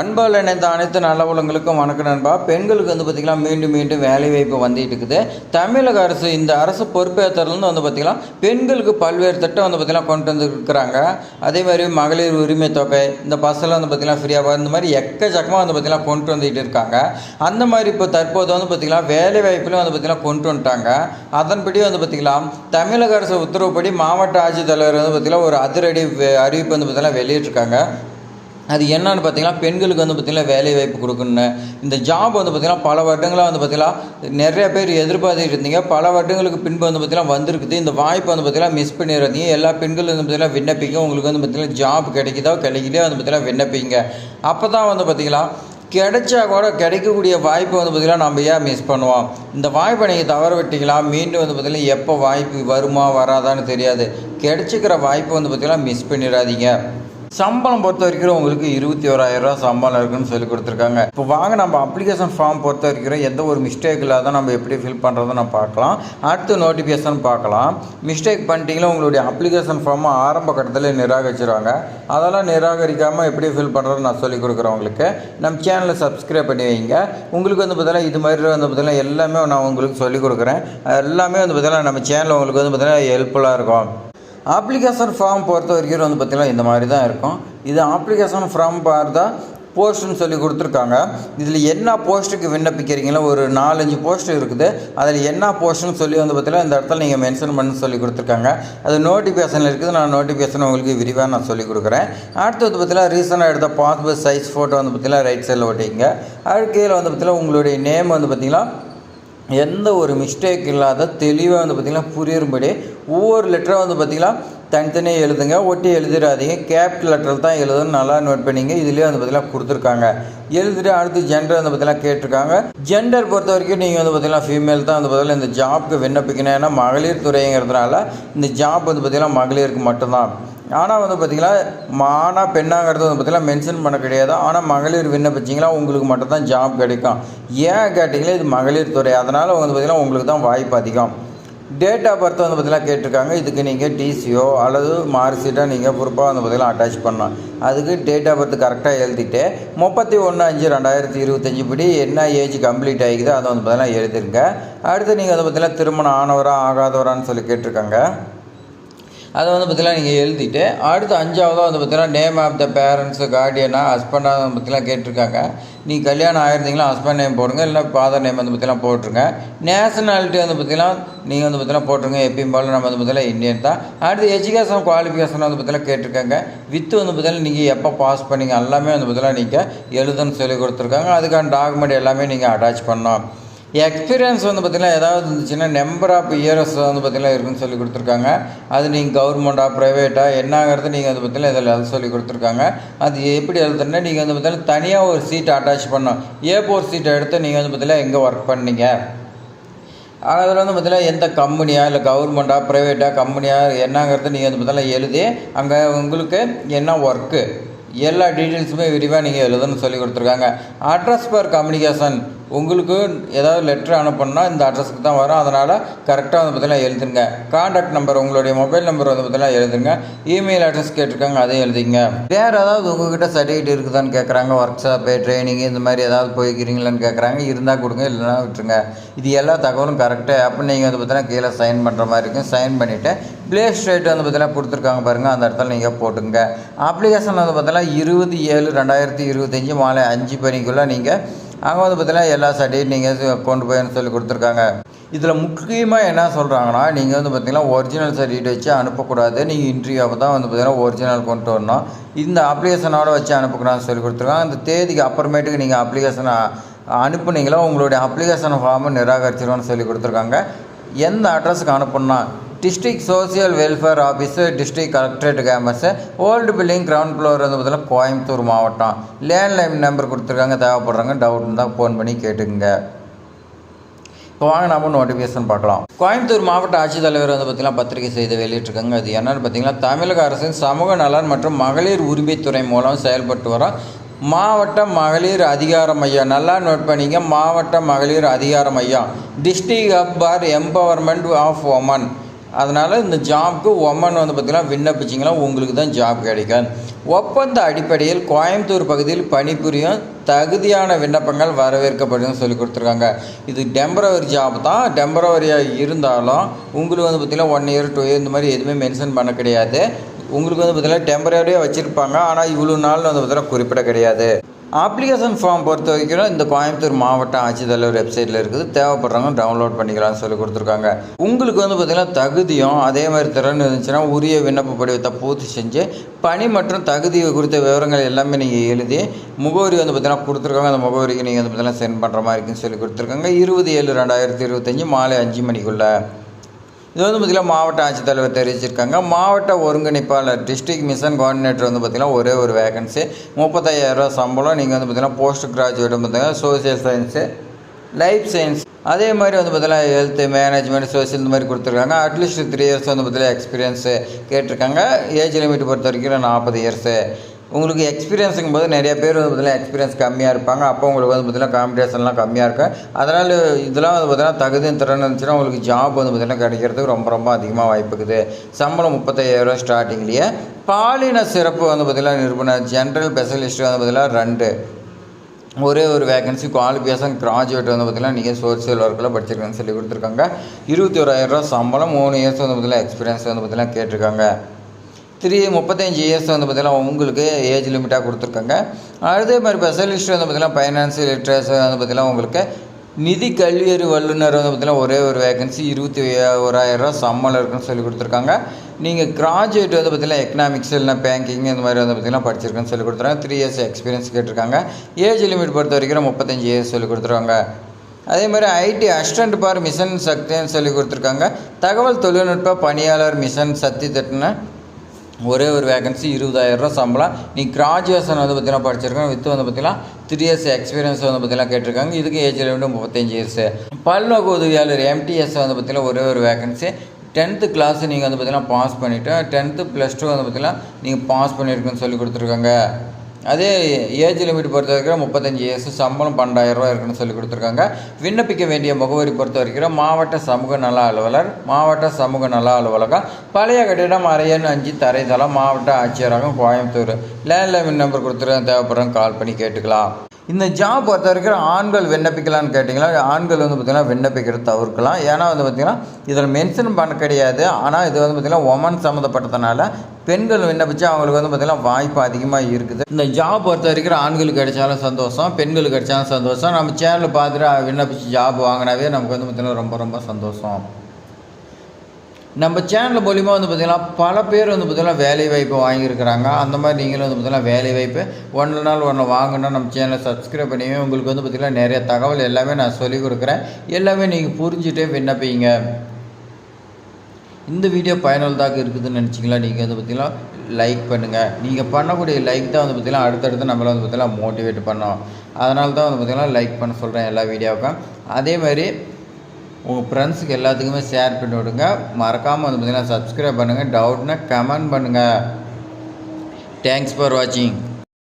அன்பால் இணைந்த அனைத்து நல்லவங்களுக்கும் வணக்கம் நண்பா. பெண்களுக்கு பார்த்திங்கன்னா மீண்டும் மீண்டும் வேலைவாய்ப்பு வந்துட்டு இருக்குது. தமிழக அரசு இந்த அரசு பொறுப்பேற்றதுலேருந்து பார்த்திங்கன்னா பெண்களுக்கு பல்வேறு திட்டம் பார்த்திங்கன்னா கொண்டு வந்துருக்குறாங்க. அதே மாதிரி மகளிர் உரிமை தொகை, இந்த பஸ்ஸெல்லாம் பார்த்திங்கன்னா ஃப்ரீயாக இந்த மாதிரி எக்கச்சக்கமாக பார்த்திங்கன்னா கொண்டு வந்துட்டு இருக்காங்க. அந்த மாதிரி இப்போ தற்போது பார்த்திங்கன்னா வேலைவாய்ப்புலையும் பார்த்திங்கன்னா கொண்டு வந்துட்டாங்க. அதன்படி பார்த்திங்கன்னா தமிழக அரசு உத்தரவுப்படி மாவட்ட ஆட்சித்தலைவர் பார்த்திங்கன்னா ஒரு அதிரடி அறிவிப்பு பார்த்திங்கன்னா வெளியிட்டிருக்காங்க. அது என்னன்னு பார்த்தீங்கன்னா பெண்களுக்கு பார்த்திங்கன்னா வேலை வாய்ப்பு கொடுக்கணும். இந்த ஜாப் பார்த்திங்கன்னா பல வருடங்களாக பார்த்திங்கன்னா நிறைய பேர் எதிர்பார்த்துட்டு இருந்தீங்க. பல வருடங்களுக்கு பின்பு பார்த்திங்கன்னா வந்திருக்குது. இந்த வாய்ப்பு பார்த்திங்கன்னா மிஸ் பண்ணிடுறீங்க. எல்லா பெண்களும் பார்த்திங்கன்னா விண்ணப்பிங்க. உங்களுக்கு பார்த்திங்கன்னா ஜாப் கிடைக்குதோ பார்த்திங்கன்னா விண்ணப்பிங்க. அப்போ தான் பார்த்திங்கன்னா கிடைச்சா கூட கிடைக்கக்கூடிய வாய்ப்பு பார்த்திங்கன்னா நம்ம ஏன் மிஸ் பண்ணுவோம். இந்த வாய்ப்பை நீங்கள் தவற விட்டீங்களா மீண்டும் பார்த்திங்கன்னா எப்போ வாய்ப்பு வருமா வராதான்னு தெரியாது. கிடைச்சிக்கிற வாய்ப்பு பார்த்திங்கன்னா மிஸ் பண்ணிடாதீங்க. சம்பளம் பொறுத்த வரைக்கும் உங்களுக்கு 21,000 ரூபா சம்பளம் இருக்குன்னு சொல்லி கொடுத்துருக்காங்க. இப்போ வாங்க நம்ம அப்ளிகேஷன் ஃபார்ம் பொறுத்த வரைக்கும் எந்த ஒரு மிஸ்டேக் இல்லாத நம்ம எப்படி ஃபில் பண்ணுறதை நம்ம பார்க்கலாம். அடுத்து நோட்டிஃபிகேஷன் பார்க்கலாம். மிஸ்டேக் பண்ணிட்டீங்களா உங்களுடைய அப்ளிகேஷன் ஃபார்மை ஆரம்ப கட்டத்தில் நிராகரிச்சிருவாங்க. அதெல்லாம் நிராகரிக்காமல் எப்படி ஃபில் பண்ணுறது நான் சொல்லிக் கொடுக்குறேன். உங்களுக்கு நம்ம சேனலை சப்ஸ்கிரைப் பண்ணி வைங்க. உங்களுக்கு பார்த்தீங்கன்னா இது மாதிரி பார்த்தீங்கன்னா எல்லாமே நான் உங்களுக்கு சொல்லிக் கொடுக்குறேன். எல்லாமே பார்த்தீங்கன்னா நம்ம சேனலில் உங்களுக்கு பார்த்தீங்கன்னா ஹெல்ப்ஃபுல்லாக இருக்கும். அப்ளிகேஷன் ஃபார்ம் பொறுத்த வரைக்கும் பார்த்திங்கன்னா இந்த மாதிரி தான் இருக்கும். இது அப்ளிகேஷன் ஃபார்ம் பார்த்தா போஸ்ட்டுன்னு சொல்லி கொடுத்துருக்காங்க. இதில் என்ன போஸ்ட்டுக்கு விண்ணப்பிக்கிறீங்களோ ஒரு 4-5 போஸ்ட் இருக்குது. அதில் என்ன போஸ்ட்டுன்னு சொல்லி பார்த்திங்கன்னா இந்த இடத்துல நீங்கள் மென்ஷன் பண்ணி சொல்லி கொடுத்துருக்காங்க. அது நோட்டிஃபிகேஷனில் இருக்குது. நான் நோட்டிஃபிகேஷன் உங்களுக்கு விரிவாக நான் சொல்லிக் கொடுக்குறேன். அடுத்து பார்த்திங்கன்னா ரீசனாக எடுத்த பாஸ்போர்ட் சைஸ் ஃபோட்டோ பார்த்திங்கன்னா ரைட் சைடில் ஒட்டிங்க. அதுக்கு கீழே பார்த்திங்கன்னா உங்களுடைய நேம் பார்த்திங்கன்னா எந்த ஒரு மிஸ்டேக் இல்லாத தெளிவாக பார்த்திங்கன்னா புரியும்படி ஒவ்வொரு லெட்டராக பார்த்திங்கன்னா தனித்தனியாக எழுதுங்க. ஒட்டி எழுதிடாதீங்க. கேபிட்டல் லெட்டர் தான் எழுதுன்னு நல்லா நோட் பண்ணிங்க. இதுலேயே பார்த்திங்கன்னா கொடுத்துருக்காங்க. எழுதிட்டு அடுத்து ஜெண்டர் பார்த்திங்கன்னா கேட்டிருக்காங்க. ஜெண்டர் பொறுத்த வரைக்கும் நீங்கள் பார்த்திங்கன்னா ஃபீமேல் தான் பார்த்திங்கன்னா இந்த ஜாப்க்கு விண்ணப்பிக்கணும். ஏன்னா மகளிர் துறைங்கிறதுனால இந்த ஜாப் பார்த்திங்கன்னா மகளிருக்கு மட்டும்தான். ஆனால் பார்த்திங்கன்னா ஆனால் பெண்ணாங்கிறது பார்த்திங்கன்னா மென்ஷன் பண்ண கிடையாது. ஆனால் மகளிர் விண்ணப்பிச்சிங்களா உங்களுக்கு மட்டும்தான் ஜாப் கிடைக்கும். ஏன் கேட்டிங்களா இது மகளிர் துறை, அதனால் பார்த்திங்கன்னா உங்களுக்கு தான் வாய்ப்பு அதிகம். டேட் ஆஃப் பர்த் பார்த்திங்கன்னா கேட்டிருக்காங்க. இதுக்கு நீங்கள் டிசியோ அல்லது மார்க் ஷீட்டாக நீங்கள் ப்ரூஃபாக பார்த்திங்கன்னா அட்டாச் பண்ணலாம். அதுக்கு டேட் ஆஃப் பர்த் கரெக்டாக எழுதிட்டு 31/5/2025 படி என்ன ஏஜ் கம்ப்ளீட் ஆகிக்குதோ அதை பார்த்திங்கன்னா எழுதிருங்க. அடுத்து நீங்கள் பார்த்திங்கன்னா திருமணம் ஆனவரா ஆகாதவரான்னு சொல்லி கேட்டிருக்காங்க. அதை பார்த்திங்கன்னா நீங்கள் எழுதிட்டு அடுத்து 5ஆவதாக பார்த்திங்கன்னா நேம் ஆஃப் த பேரண்ட்ஸு கார்டியனாக ஹஸ்பண்டாக பார்த்திங்கன்னா கேட்டிருக்காங்க. நீங்கள் கல்யாணம் ஆகிருந்தீங்களா ஹஸ்பண்ட் நேம் போடுங்க, இல்லை ஃபாதர் நேம் பார்த்திங்கன்னா போட்டுருங்க. நேஷனாலிட்டி பார்த்திங்கன்னா நீங்கள் பார்த்திங்கன்னா போட்டுருங்க. எப்பயும் போல் நம்ம பார்த்திங்கன்னா இந்தியன் தான். அடுத்து எஜுகேஷன் குவாலிஃபிகேஷன் பார்த்திங்கன்னா கேட்டிருக்காங்க. வித்து பார்த்திங்கன்னா நீங்கள் எப்போ பாஸ் பண்ணிங்க எல்லாமே பார்த்திங்கன்னா நீங்கள் எழுதுன்னு சொல்லி கொடுத்துருக்காங்க. அதுக்கான டாக்குமெண்ட் எல்லாமே நீங்கள் அட்டாச் பண்ணோம். எக்ஸ்பீரியன்ஸ் பார்த்திங்கன்னா ஏதாவது இருந்துச்சுன்னா நம்பர் ஆஃப் இயர்ஸ் பார்த்திங்கன்னா இருக்குன்னு சொல்லி கொடுத்துருக்காங்க. அது நீங்கள் கவர்மெண்ட்டாக ப்ரைவேட்டாக என்னங்கிறது நீங்கள் பார்த்திங்கன்னா இதில் எழுத சொல்லி கொடுத்துருக்காங்க. அது எப்படி எழுதுனா நீங்கள் பார்த்திங்கன்னா தனியாக ஒரு சீட்டை அட்டாச் பண்ணோம். A4 சீட்டை எடுத்து நீங்கள் பார்த்திங்கன்னா எங்கே ஒர்க் பண்ணீங்க, அதில் பார்த்திங்கன்னா எந்த கம்பெனியா இல்லை கவர்மெண்ட்டாக ப்ரைவேட்டாக கம்பெனியாக என்னங்கிறது நீங்கள் பார்த்திங்கன்னா எழுதி அங்கே உங்களுக்கு என்ன ஒர்க்கு எல்லா டீட்டெயில்ஸுமே விரிவாக நீங்கள் எழுதுன்னு சொல்லி கொடுத்துருக்காங்க. அட்ரஸ் பர் கம்யூனிகேஷன் உங்களுக்கு ஏதாவது லெட்ரு அனுப்பணுன்னா இந்த அட்ரஸுக்கு தான் வரும். அதனால் கரெக்டாக பார்த்திங்கன்னா எழுதுங்க. கான்டாக்ட் நம்பர் உங்களுடைய மொபைல் நம்பர் பார்த்திங்கன்னா எழுதுங்க. இமெயில் அட்ரஸ் கேட்டிருக்காங்க, அதையும் எழுதிங்க. வேறு ஏதாவது உங்கள்கிட்ட சர்டிஃபிகேட் இருக்குதான்னு கேட்குறாங்க. ஒர்க் ஷாப்பு ட்ரைனிங்கு இந்த மாதிரி ஏதாவது போய்க்கிறீங்களான்னு கேட்குறாங்க. இருந்தால் கொடுங்க, இல்லைனா விட்டுருங்க. இது எல்லா தகவலும் கரெக்டாக அப்போ நீங்கள் பார்த்திங்கன்னா கீழே சைன் பண்ணுற மாதிரி இருக்கும். சைன் பண்ணிவிட்டு ப்ளேஸ் ரேட் பார்த்திங்கன்னா கொடுத்துருக்காங்க பாருங்கள், அந்த இடத்துல நீங்கள் போட்டுங்க. அப்ளிகேஷன் பார்த்திங்கன்னா 20/7/2025 மாலை 5 மணிக்குள்ளே நீங்கள் அங்கே பார்த்திங்கன்னா எல்லா சர்டிஃபிகேட் நீங்கள் கொண்டு போயின்னு சொல்லி கொடுத்துருக்காங்க. இதில் முக்கியமாக என்ன சொல்கிறாங்கன்னா நீங்கள் பார்த்திங்கன்னா ஒரிஜினல் சர்டிஃபிகேட் வச்சு அனுப்பக்கூடாது. நீங்கள் இன்டர்வியூவை தான் பார்த்திங்கன்னா ஒரிஜினல் கொண்டு வரணும். இந்த அப்ளிகேஷனோட வச்சு அனுப்பக்கூடாதுன்னு சொல்லி கொடுத்துருக்காங்க. அந்த தேதிக்கு அப்புறமேட்டுக்கு நீங்கள் அப்ளிகேஷனை அனுப்புனீங்களோ உங்களுடைய அப்ளிகேஷன் ஃபார்மை நிராகரிச்சிருவோன்னு சொல்லி கொடுத்துருக்காங்க. எந்த அட்ரஸுக்கு அனுப்பணுன்னா district social welfare office, district collectorate campus, old building ground floor பார்த்திங்கன்னா கோயம்புத்தூர் மாவட்டம். லேண்ட்லைன் நம்பர் கொடுத்துருக்காங்க. தேவைப்படுறாங்க டவுட் இருந்தால் ஃபோன் பண்ணி கேட்டுக்குங்க. இப்போ வாங்க நம்ம நோட்டிஃபிகேஷன் பார்க்கலாம். கோயம்புத்தூர் மாவட்ட ஆட்சித்தலைவர் பார்த்திங்கன்னா பத்திரிகை செய்தி வெளியிட்டிருக்காங்க. அது என்னென்னு பார்த்திங்கன்னா தமிழக அரசின் சமூக நலன் மற்றும் மகளிர் உரிமைத்துறை மூலம் செயல்பட்டு வர மாவட்ட மகளிர் அதிகார மையம். நல்லா நோட் பண்ணிங்க. மாவட்ட மகளிர் அதிகார மையம் district hub for empowerment of women அதனால் இந்த ஜாப்க்கு ஒமன் வந்து பார்த்திங்கன்னா விண்ணப்பிச்சிங்கன்னா உங்களுக்கு தான் ஜாப் கிடைக்கும். ஒப்பந்த அடிப்படையில் கோயம்புத்தூர் பகுதியில் பணிபுரியும் தகுதியான விண்ணப்பங்கள் வரவேற்கப்படுதுன்னு சொல்லி கொடுத்துருக்காங்க. இது டெம்பரவரி ஜாப் தான். டெம்பரவரியாக இருந்தாலும் உங்களுக்கு வந்து பார்த்திங்கன்னா 1 இயர் 2 இயர் இந்த மாதிரி எதுவுமே மென்ஷன் பண்ண கிடையாது. உங்களுக்கு வந்து பார்த்திங்கன்னா டெம்பரரியாக வச்சுருப்பாங்க. ஆனால் இவ்வளோ நாள் வந்து பார்த்திங்கன்னா குறிப்பிட கிடையாது. அப்ளிகேஷன் ஃபார்ம் பொறுத்த வரைக்கும் இந்த கோயம்புத்தூர் மாவட்ட ஆட்சித்தலைவர் வெப்சைட்டில் இருக்குது. தேவைப்படுறவங்க டவுன்லோட் பண்ணிக்கலாம்னு சொல்லி கொடுத்துருக்காங்க. உங்களுக்கு வந்து பார்த்திங்கன்னா தகுதியும் அதே மாதிரி திறன் இருந்துச்சுன்னா உரிய விண்ணப்ப படிவத்தை பூர்த்தி செஞ்சு பணி மற்றும் தகுதி குறித்த விவரங்கள் எல்லாமே நீங்கள் எழுதி முகவரி வந்து பார்த்திங்கன்னா கொடுத்துருக்காங்க. அந்த முகவரிக்கு நீங்கள் வந்து பார்த்திங்கன்னா சென்ட் பண்ணுற மாதிரி இருக்குன்னு சொல்லி கொடுத்துருக்காங்க. 20/7/2025 மாலை 5 மணிக்குள்ளே. இது வந்து பார்த்திங்கன்னா மாவட்ட ஆட்சித்தலைவர் தெரிவிச்சிருக்காங்க. மாவட்ட ஒருங்கிணைப்பாளர் டிஸ்ட்ரிக்ட் மிஷன் கோஆர்டினேட்டர் வந்து பார்த்திங்கன்னா ஒரே ஒரு வேகன்சி, 35,000 சம்பளம். நீங்கள் வந்து பார்த்திங்கன்னா போஸ்ட் கிராஜுவேட் பார்த்திங்கன்னா சோசியல் சயின்ஸு, லைஃப் சயின்ஸ், அதே மாதிரி வந்து பார்த்திங்கன்னா ஹெல்த்து மேனேஜ்மெண்ட் சோசியல் இந்த மாதிரி கொடுத்துருக்காங்க. அட்லீஸ்ட் 3 இயர்ஸ் வந்து பார்த்திங்கன்னா எக்ஸ்பீரியன்ஸு கேட்டிருக்காங்க. ஏஜ் லிமிட் பொறுத்த வரைக்கும் 40 இயர்ஸு. உங்களுக்கு எக்ஸ்பீரியன்ஸுங்கும் போது நிறைய பேர் வந்து பார்த்திங்கன்னா எக்ஸ்பீரியன்ஸ் கம்மியாக இருப்பாங்க. அப்போ உங்களுக்கு வந்து பார்த்திங்கன்னா காம்படிஷன்லாம் கம்மியாக இருக்கும். அதனால் இதெல்லாம் வந்து பார்த்திங்கன்னா தகுதியும் திறன் இருந்துச்சுன்னா உங்களுக்கு ஜாப் வந்து பார்த்திங்கன்னா கிடைக்கிறதுக்கு ரொம்ப அதிகமாக வாய்ப்பு இருக்குது. சம்பளம் 35,000 ஸ்டார்டிங்லேயே. பாலின சிறப்பு வந்து பார்த்திங்கன்னா நிறுவனர் ஜென்ரல் ஸ்பெஷலிஸ்ட் வந்து பார்த்திங்கன்னா 2 ஒரே ஒரு வேகன்சி. குவாலிஃபிகேஷன் கிராஜுவேட் வந்து பார்த்திங்கன்னா நீங்கள் சோசியல் ஒர்க்கில் படிச்சிருக்கேன்னு சொல்லி கொடுத்துருக்காங்க. 21,000 சம்பளம். 3 இயர்ஸ் வந்து பார்த்திங்கன்னா எக்ஸ்பீரியன்ஸ் வந்து பார்த்திங்கன்னா கேட்டிருக்காங்க. 35 இயர்ஸ் வந்து பார்த்திங்கன்னா உங்களுக்கு ஏஜ் லிமிட்டாக கொடுத்துருக்காங்க. அதே மாதிரி ஸ்பெஷலிஸ்ட் வந்து பார்த்திங்கன்னா ஃபைனான்சியல் லிட்ரேச்சர் வந்து பார்த்திங்கன்னா உங்களுக்கு நிதி கல்வியறி வல்லுநர் வந்து பார்த்திங்கன்னா ஒரே ஒரு வேகன்சி. 21,000 சம்பளம் இருக்குன்னு சொல்லி கொடுத்துருக்காங்க. நீங்கள் கிராஜுவேட் வந்து பார்த்திங்கன்னா எக்கனாமிக்ஸ் இல்லைனா பேங்கிங் இந்த மாதிரி வந்து பார்த்திங்கன்னா படிச்சிருக்கேன்னு சொல்லி கொடுத்துருக்காங்க. 3 இயர்ஸ் எக்ஸ்பீரியன்ஸ் கேட்டிருக்காங்க. ஏஜ் லிமிட் பொறுத்த வரைக்கும் 35 இயர்ஸ் சொல்லி கொடுத்துருவாங்க. அதே மாதிரி ஐடி அசிஸ்டன்ட் பார் மிஷன் சக்தின்னு சொல்லி கொடுத்துருக்காங்க. தகவல் தொழில்நுட்ப பணியாளர் மிஷன் சக்தி திட்டம்னு ஒரே ஒரு வேகன்சி. 20,000 சம்பளம். நீ கிராஜுவேஷன் வந்து பார்த்திங்கன்னா படிச்சிருக்கோம். வித்து வந்து பார்த்திங்கன்னா 3 இயர்ஸ் எக்ஸ்பீரியன்ஸ் வந்து பார்த்திங்கன்னா கேட்டிருக்காங்க. இதுக்கு ஏஜ் லிமிட் 35 இயர்ஸ். பல்நோக்கு உதவியாளர் MTS வந்து பார்த்திங்கன்னா ஒரே ஒரு வேகன்சி. 10th கிளாஸ் நீங்கள் வந்து பார்த்திங்கன்னா பாஸ் பண்ணிவிட்டு 10th +2 வந்து பார்த்திங்கன்னா நீங்கள் பாஸ் பண்ணியிருக்குன்னு சொல்லி கொடுத்துருக்காங்க. அதே ஏஜ் லிமிட் பொறுத்த வரைக்கும் 35 இயர்ஸ். சம்பளம் 12,000 இருக்குன்னு சொல்லி கொடுத்துருக்காங்க. விண்ணப்பிக்க வேண்டிய முகவரி பொறுத்த வரைக்கும் மாவட்ட சமூக நல அலுவலர், மாவட்ட சமூக நல அலுவலகம், பழைய கட்டிடம், அரையன் 5 தரைதளம், மாவட்ட ஆட்சியரகம், கோயம்புத்தூர். லேண்ட்லைன் நம்பர் கொடுத்துருக்க தேவைப்படுறவங்க கால் பண்ணி கேட்டுக்கலாம். இந்த ஜாப் பொறுத்த வரைக்கும் ஆண்கள் விண்ணப்பிக்கலான்னு கேட்டிங்கன்னா ஆண்கள் வந்து பார்த்திங்கன்னா விண்ணப்பிக்கிறது தவிர்க்கலாம். ஏன்னா வந்து பார்த்திங்கன்னா இதில் மென்ஷன் பண்ண கிடையாது. ஆனால் இது வந்து பார்த்திங்கன்னா ஒமன் சம்மந்தப்பட்டதுனால பெண்கள் விண்ணப்பிச்சு அவங்களுக்கு வந்து பார்த்திங்கன்னா வாய்ப்பு அதிகமாக இருக்குது. இந்த ஜாப் பொறுத்த வரைக்கும் ஆண்களுக்கு கிடைச்சாலும் சந்தோஷம், பெண்களுக்கு கிடைச்சாலும் சந்தோஷம். நம்ம சேனலில் பார்த்துட்டு விண்ணப்பிச்சு ஜாப் வாங்கினாவே நமக்கு வந்து பார்த்திங்கன்னா ரொம்ப சந்தோஷம். நம்ம சேனல் மூலிமா வந்து பார்த்திங்கன்னா பல பேர் வந்து பார்த்திங்கன்னா வேலைவாய்ப்பு வாங்கியிருக்கிறாங்க. அந்த மாதிரி நீங்களும் வந்து பார்த்திங்கன்னா வேலைவாய்ப்பு ஒன்று நாள் ஒன்று வாங்கினா நம்ம சேனலை சப்ஸ்கிரைப் பண்ணி உங்களுக்கு வந்து பார்த்திங்கன்னா நிறைய தகவல் எல்லாமே நான் சொல்லிக் கொடுக்குறேன். எல்லாமே நீங்கள் புரிஞ்சுட்டே விண்ணப்பிங்க. இந்த வீடியோ பயனுள்ளதாக இருக்குதுன்னு நினச்சிங்களா நீங்கள் வந்து பார்த்திங்கன்னா லைக் பண்ணுங்கள். நீங்கள் பண்ணக்கூடிய லைக் தான் வந்து பார்த்திங்கன்னா அடுத்தடுத்து நம்மளை வந்து பார்த்திங்கன்னா மோட்டிவேட் பண்ணோம். அதனால தான் வந்து பார்த்திங்கன்னா லைக் பண்ண சொல்கிறேன் எல்லா வீடியோவுக்கும். அதே மாதிரி உங்கள் ஃப்ரெண்ட்ஸுக்கு எல்லாத்துக்குமே ஷேர் பண்ணி விடுங்க. மறக்காமல் வந்து பார்த்திங்கன்னா சப்ஸ்கிரைப் பண்ணுங்கள். டவுட்னா கமெண்ட் பண்ணுங்கள். தேங்க்ஸ் ஃபார் வாட்சிங்.